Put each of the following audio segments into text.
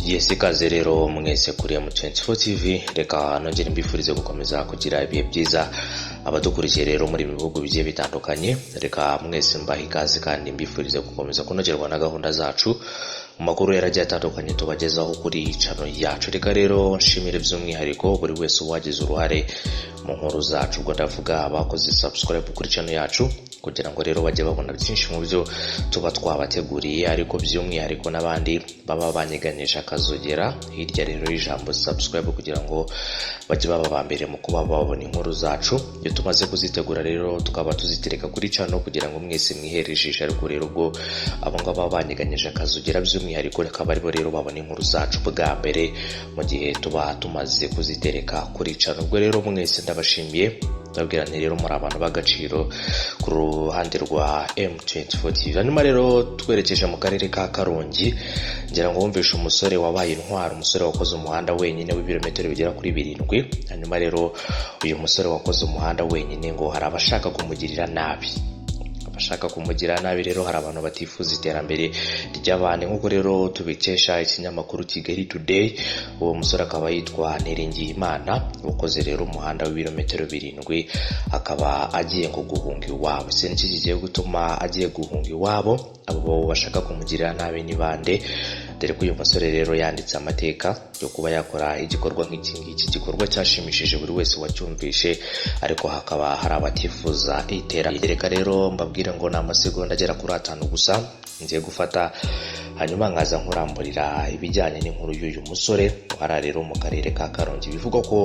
Yesi kaze rero mwese kuri M24 TV, reka nongere mbifurize gukomeza kugira ibihe byiza abadukurikiye rero muri bihugu bigiye bitandukanye. Reka mwese mbaha ikaze kandi mbifurize gukomeza kunogerwa na gahunda zacu mu makuru yaragiye atandukanye tubagezaho kuri channel yacu. Reka rero nshimire by'umwihariko buri wese wagize uruhare mu nkuru zacu, ubwo ndavuga abakoze subscribe kuri channel yacu kugira ngo rero bajye babona byinshi mu byo tuba twabateguriye, ariko by'umwihariko n'abandi baba banyeganisha akazogera hirya rero y'ijambo subscribe kugira ngo bajye baba bambere mu kuba babona inkuru zacu iyo tumaze kuzitegura. Rero tukaba tuzitereka kuri channel kugira ngo mwese mwihereshisha, ariko rero ubwo abo ngaba banyeganisha akazogera by'umwihariko reka bari rero babona inkuru zacu bwa mbere mu gihe tuba tumaze kuzitereka kuri channel. Ubwo rero mwese ndabashimiye, ndabwira nti rero muri abantu b'agaciro ku ruhande rwa M24 TV. Hanyuma rero twerekeje mu karere ka Karongi, ngira ngo wumvishe umusore wabaye intwaro, umusore wakoze umuhanda wenyine w'ibirometero bigera kuri 7. Hanyuma rero uyu musore wakoze umuhanda wenyine ngo hari abashaka kumugirira nabi. Abashaka kumugira nabi rero hari abantu batifuza iterambere ry'abandi, nk'uko rero tubikesha ikinyamakuru Kigali Today. Uwo musore akaba yitwa Niringiyimana, ukoze rero umuhanda w'ibirometero 7, akaba agiye ngo guhunga iwabo. Se n'iki kigiye gutuma agiye guhunga iwabo? Abo bashaka kumugirira nabi ni bande? Dore ko uyu musore rero yanditse amateka yo kuba yakora igikorwa nk'iki ngiki, igikorwa cyashimishije buri wese wacyumvishe, ariko hakaba hari abatifuza iterambere. Reka rero mbabwire ngo ni amasegonda agera kuri 5 gusa ngiye gufata, hanyuma nkaza nkuramburira ibijyanye n'inkuru y'uyu musore uhara rero mu karere ka Karongi. Bivuga ko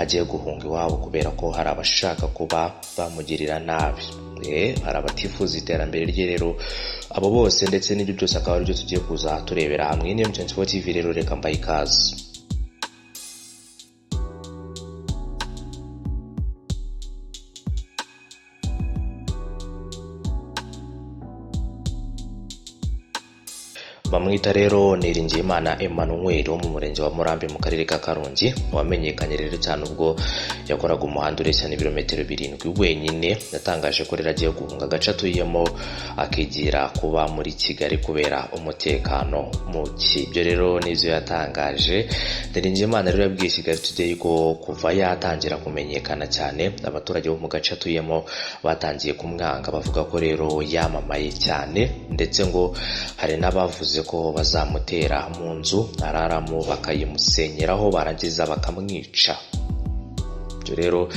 agiye guhunga iwabo kubera ko hari abashaka kuba bamugirira nabi. Hari abatifuza iterambere rye rero, abo bose ndetse n'ibyo byose akaba ari byo tugiye kuza turebera hamwe. Ni M24 TV rero, reka mbaye ikaze. Bamwita rero Niringiyimana Emmanuel wo mu murenge wa Murambi mu karere ka Karongi, wamenyekanye rero cyane ubwo yakoraga umuhanda ureshya n'ibirometero 7 wenyine. Yatangaje ko rero agiye guhunga agace atuyemo akigira kuba muri Kigali kubera umutekano muke. Ibyo rero nivyo yatangaje. Niringiyimana rero yabwiye Kigali Today ko kuva yatangira kumenyekana cyane abaturage bo mu gace atuyemo batangiye kumwanga, bavuga ko rero yamamaye cyane, ndetse ngo hari n'abavuze ko bazamutera mu nzu araramo bakayimusenyeraho barangiza bakamwica. Ibyo rero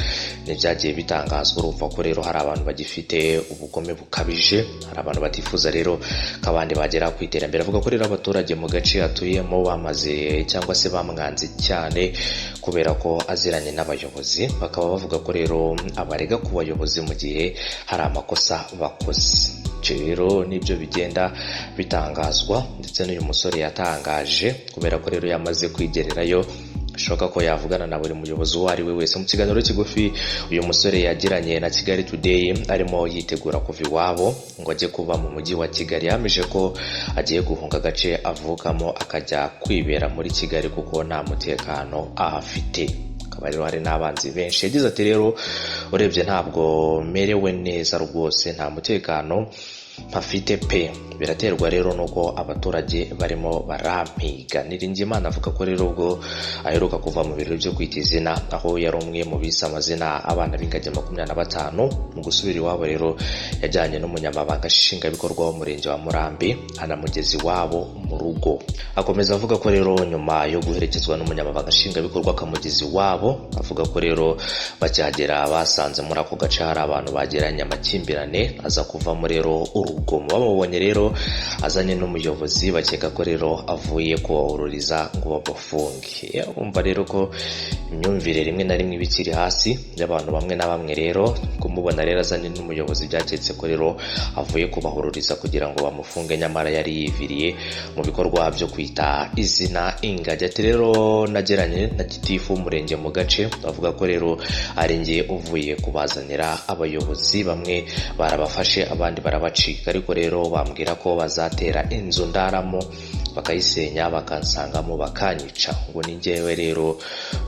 nibyagiye bitangazwa. Urumva ko rero hari abantu bagifite ubugome bukabije, hari abantu batifuza rero ko abandi bagera ku iterambere. Avuga ko rero abaturage mu gace atuyemo bamaze cyangwa se bamwanze cyane kubera ko aziranye n'abayobozi. Bakaba bavuga ko rero abarega ku bayobozi mu gihe hari amakosa bakoze. Rero nibyo bigenda bitangazwa, ndetse n'uyu musore yatangaje kubera ko rero yamaze kwigererayo, bishoboka ko yavugana na buri muyobozi uwo ari we wese. Mu kiganiro kigufi uyu musore yagiranye na Kigali Today arimo yitegura kuva iwabo ngo ajye kuba mu mujyi wa Kigali, yahamije ko agiye guhunga agace avukamo akajya kwibera muri Kigali kuko nta mutekano ahafite. Rero hari n'abanzi benshi. Yagize ati rero urebye ntabwo merewe neza rwose, nta mutekano mpafite pe, biraterwa rero nuko abaturage barimo barampiga. Niringiyimana avuga ko rero ubwo aheruka kuva mu birori byo kwita izina, aho yari umwe mu bise amazina abana b'ingagi 25, mu gusubira iwabo rero yajyanye n'umunyamabanga nshingwabikorwa w'umurenge wa Murambi anamugeza iwabo mu rugo. Akomeza avuga ko rero nyuma yo guherekezwa n'umunyamabanga nshingwabikorwa akamugeza iwabo, avuga ko rero bakihagera basanze muri ako gace hari abantu bagiranye amakimbirane, aza kuvamo rero urugomo. Bamubonye rero azanye n'umuyobozi, bakeka ko rero avuye kuwahururiza ngo bafunge. Umva rero ko imyumvire rimwe na rimwe bikiri hasi y'abantu bamwe na bamwe. Rero kumubona rero azanye n'umuyobozi byaketse ko rero avuye kubahururiza kugira ngo bamufunge, nyamara yari yiviriye mu bikorwa byo kwita izina ingagi. Ati rero nageranye na gitifu w'umurenge mu gace, avuga ko rero ari ngiye uvuye kubazanira abayobozi, bamwe barabafashe abandi barabacika, ariko rero bambwira ko bazatera inzu ndaramo bakayisenya bakansangamo bakanyica, ngo ni njyewe rero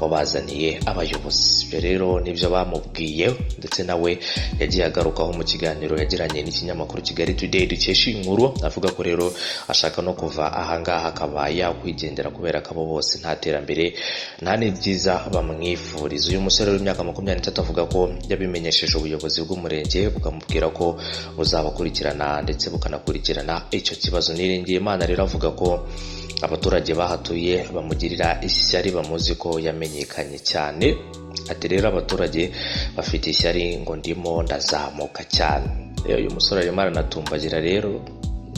wabazaniye abayobozi. Ibyo rero nibyo bamubwiye, ndetse nawe yagiye agarukaho mu kiganiro yagiranye n'ikinyamakuru Kigali Today dukesha inkuru, avuga ko rero ashaka no kuva ahangaha akaba yakwigendera kubera ko abo bose nta terambere nta n'ibyiza bamwifuriza. Uyu musore w'imyaka 23 avuga ko yabimenyesheje ubuyobozi bw'umurenge bukamubwira ko buzabakurikirana ndetse bukanakurikirana icyo kibazo. Niringiyimana rero avuga ko abaturage bahatuye bamugirira ishyari, bamuzi ko yamenyekanye cyane. Ati rero abaturage bafite ishyari ngo ndimo ndazamuka cyane. Uyu musore arimo aranatumbagira rero,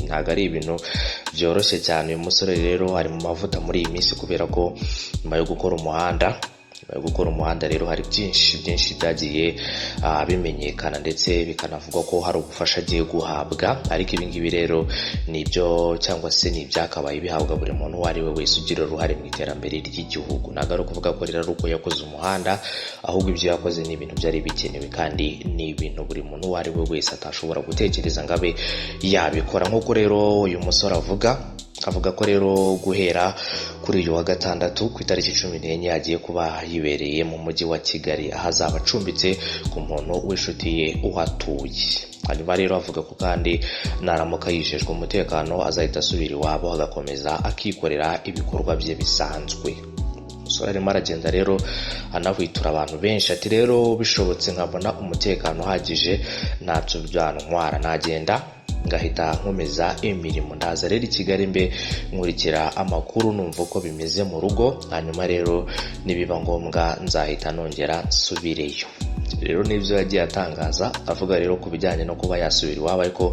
ntago ari ibintu byoroshye cyane. Uyu musore rero ari mu mavuta muri iyi minsi kubera ko nyuma yo gukora umuhanda rero hari byinshi byagiye bimenyekana ndetse bikanavugwa ko hari ubufasha agiye guhabwa, ariko ibi ngibi rero nibyo cyangwa se nibyakabaye bihabwa buri muntu uwo ari we wese ugira uruhare mu iterambere ry'igihugu. Ntabwo ari ukuvuga ko rero uko yakoze umuhanda, ahubwo ibyo yakoze ni ibintu byari bikenewe kandi ni ibintu buri muntu uwo ari we wese atashobora gutekereza ngo abe yabikora. Nk'uko rero uyu musore avuga ko rero guhera kuri uyu wa gatandatu ku itariki 14 yagiye kuba yibereye mu mujyi wa Kigali, ahazaba acumbitse ku muntu w'inshuti ye uhatuye. Hanyuma rero avuga ko kandi naramuka yijejwe umutekano azahita asubira iwabo agakomeza akikorera ibikorwa bye bisanzwe. Umusore arimo aragenda rero anahwitura abantu benshi, ati rero bishobotse nkabona umutekano uhagije ntacyo byantwara, nagenda ngahita nkomeza imirimo, ndaza rero i Kigali mbe nkurikira amakuru numva uko bimeze mu rugo, hanyuma rero nibiba ngombwa nzahita nongera nsubireyo. Rero nibyo yagiye atangaza, avuga rero ku bijyanye no kuba yasubira iwabo, ariko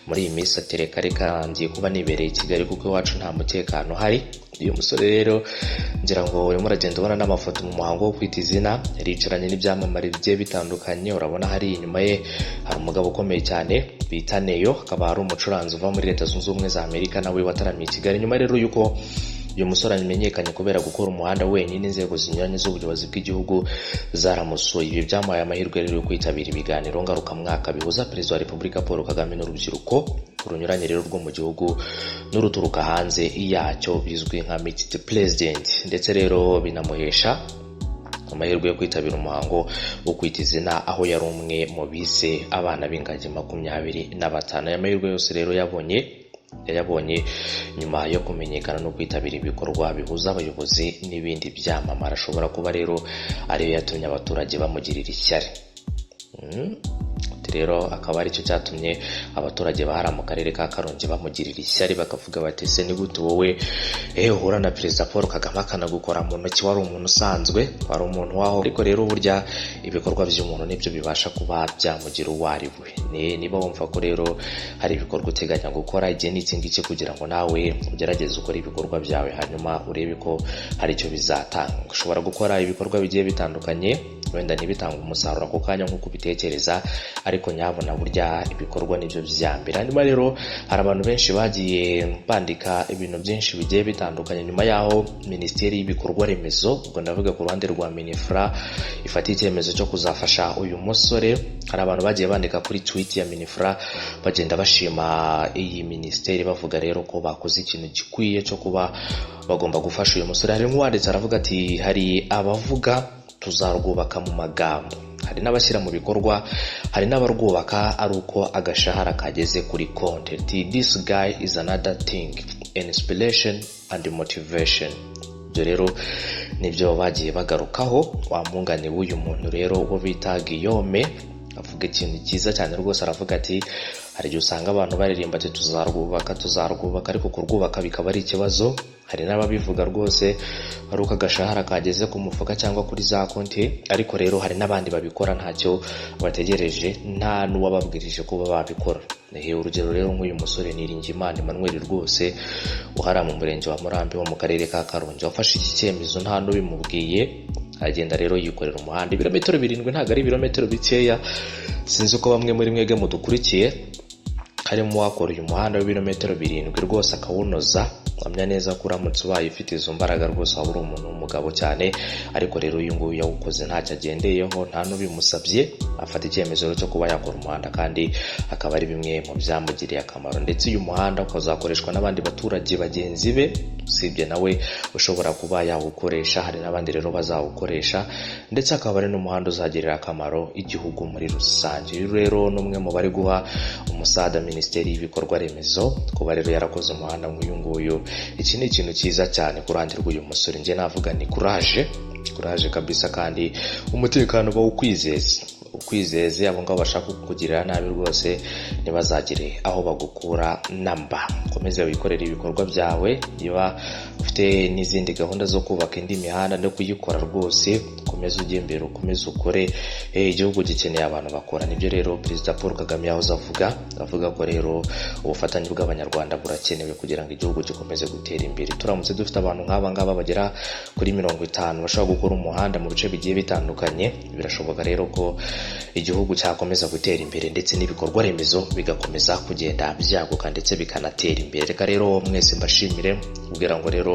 muri iyi minsi atereka reka ngiye kuba nibereye i Kigali kuko iwacu nta mutekano hari. Uyu musore rero ngira ngo urimo uragenda ubona n'amafoto mu muhango wo kwita izina, yaricaranye n'ibyamamare bigiye bitandukanye. Urabona hari inyuma ye hari umugabo ukomeye cyane bita Neyo, akaba ari umucuranzi uva muri Leta Zunze Ubumwe za Amerika, nawe wataramiye i Kigali. Nyuma rero yuko uyu musore amenyekanye kubera gukora umuhanda wenyine, inzego zinyuranye z'ubuyobozi bw'igihugu zaramusuye. Ibi byamuhaye amahirwe rero yo kwitabira ibiganiro ngarukamwaka bihuza Perezida wa Repubulika Paul Kagame n'urubyiruko runyuranye rero rwo mu gihugu n'uruturuka hanze yacyo bizwi nka Meet the President, ndetse rero binamuhesha amahirwe yo kwitabira umuhango wo kwita izina, aho yari umwe mu bise abana b'ingagi 25. Aya mahirwe yose rero yayabonye nyuma yo kumenyekana no kwitabira ibikorwa bihuza abayobozi n'ibindi byamamara. Ashobora kuba rero ariyo yatumye abaturage bamugirira ishyari. Rero akaba ari cyo cyatumye abaturage bahara mu karere ka Karongi bamugirira ishyari, bakavuga bati se ni gute wowe uhura na Perezida Paul Kagame akanagukora mu ntoki, wari umuntu usanzwe, wari umuntu waho. Ariko rero burya ibikorwa by'umuntu nibyo bibasha kuba byamugira uwo ari we. Niba wumva ko rero hari ibikorwa uteganya gukora igihe n'iki ngiki, kugira ngo nawe ugerageze ukora ibikorwa byawe hanyuma urebe ko hari icyo bizatanga. Ushobora gukora ibikorwa bigiye bitandukanye, wenda ntibitanga umusaruro ako kanya nk'uko ubitekereza, ariko nyabona burya ibikorwa nibyo byambere. Hanyuma rero hari abantu benshi bagiye bandika ibintu byinshi bigiye bitandukanye nyuma yaho Minisiteri y'Ibikorwa Remezo, ubwo ndavuga ku ruhande rwa Minifra, ifata icyemezo cyo kuzafasha uyu musore. Hari abantu bagiye bandika kuri tweet ya Minifra bagenda bashima iyi minisiteri, bavuga rero ko bakoze ikintu gikwiye cyo kuba bagomba gufasha uyu musore. Hari nk'uwanditse aravuga ati hari abavuga tuzarwubaka mu magambo, hari n'abashyira mu bikorwa, hari n'abarwubaka ari uko agashahara kageze kuri konti. This guy is another thing, inspiration and motivation. Ibyo rero nibyo bagiye bagarukaho. Wamungane w'uyu muntu rero uwo bita Guillaume avuga ikintu cyiza cyane rwose. Aravuga ati hari igihe usanga abantu baririmba ati tuzarwubaka, ariko kurwubaka bikaba ari ikibazo. Hari n'ababivuga rwose ari uko agashahara kageze ku mufuka cyangwa kuri za konti, ariko rero hari n'abandi babikora ntacyo bategereje, nta n'uwababwirije kuba babikora. Urugero rero nk'uyu musore Niringiyimana Emmanuel rwose uhara mu murenge wa Murambi wo mu karere ka Karongi, wafashe iki cyemezo nta n'ubimubwiye, agenda rero yikorera umuhanda ibirometero 7. Ntabwo ari ibirometero bikeya. Sinzi uko bamwe muri mwege mudukurikiye harimo wakora uyu muhanda w'ibirometero 7 rwose akawunoza. Amya neza ko uramutse ubaye ufite izo mbaraga rwose waba uri umuntu w'umugabo cyane, ariko rero uyu nguyu yawukoze ntacyo agendeyeho, nta n'ubimusabye, afata icyemezo cyo kuba yakora umuhanda kandi akaba ari bimwe mu byamugiriye akamaro. Ndetse uyu muhanda ukazakoreshwa n'abandi baturage bagenzi be, usibye nawe ushobora kuba yawukoresha, hari n'abandi rero bazawukoresha, ndetse akaba ari n'umuhanda uzagirira akamaro igihugu muri rusange. Uyu rero n'umwe mu bari guha umusada Minisiteri y'Ibikorwa Remezo kuba rero yarakoze umuhanda nk'uyu nguyu. Iki ni ikintu cyiza cyane ku ruhande rw'uyu musore, njye navuga ni courage kabisa, kandi umutekano ukwizeze abo ngabo bashaka kukugirira nabi rwose ntibazagire aho bagukura namba. Komeza wikorera ibikorwa byawe, niba ufite n'izindi gahunda zo kubaka indi mihanda no kuyikora rwose komeza ujye imbere, ukomeze ukore. Igihugu gikeneye abantu bakora. Nibyo rero Perezida Paul Kagame yahoze avuga ko rero ubufatanye bw'abanyarwanda burakenewe kugira ngo igihugu gikomeze gutera imbere. Turamutse dufite abantu nk'aba ngaba bagera kuri 50 bashobora gukora umuhanda mu bice bigiye bitandukanye, birashoboka rero ko igihugu cyakomeza gutera imbere ndetse n'ibikorwa remezo bigakomeza kugenda byaguka ndetse bikanatera imbere. Reka rero mwese mbashimire, ubwira ngo rero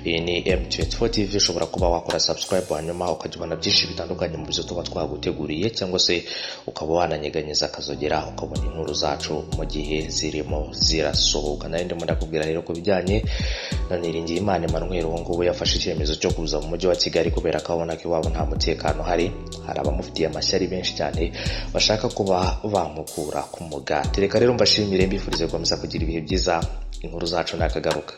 iyi ni M24 TV, ushobora kuba wakora subscribe hanyuma ukajya byinshi bitandukanye mu byo tuba twaguteguriye, cyangwa se ukaba wananyeganyeza akazogera ukabona inkuru zacu mu gihe zirimo zirasohoka. Nari ndimo ndakubwira rero ko bijyanye na Niringiyimana Emmanuel, uwo ngubu yafashe icyemezo cyo kuza mu mujyi wa Kigali kubera ko abona ko iwabo nta mutekano hari abamufitiye amashyari benshi cyane bashaka kuba bamukura ku mugati. Reka rero mbashimire, mbifurize gukomeza kugira ibihe byiza. Inkuru zacu nakagaruka.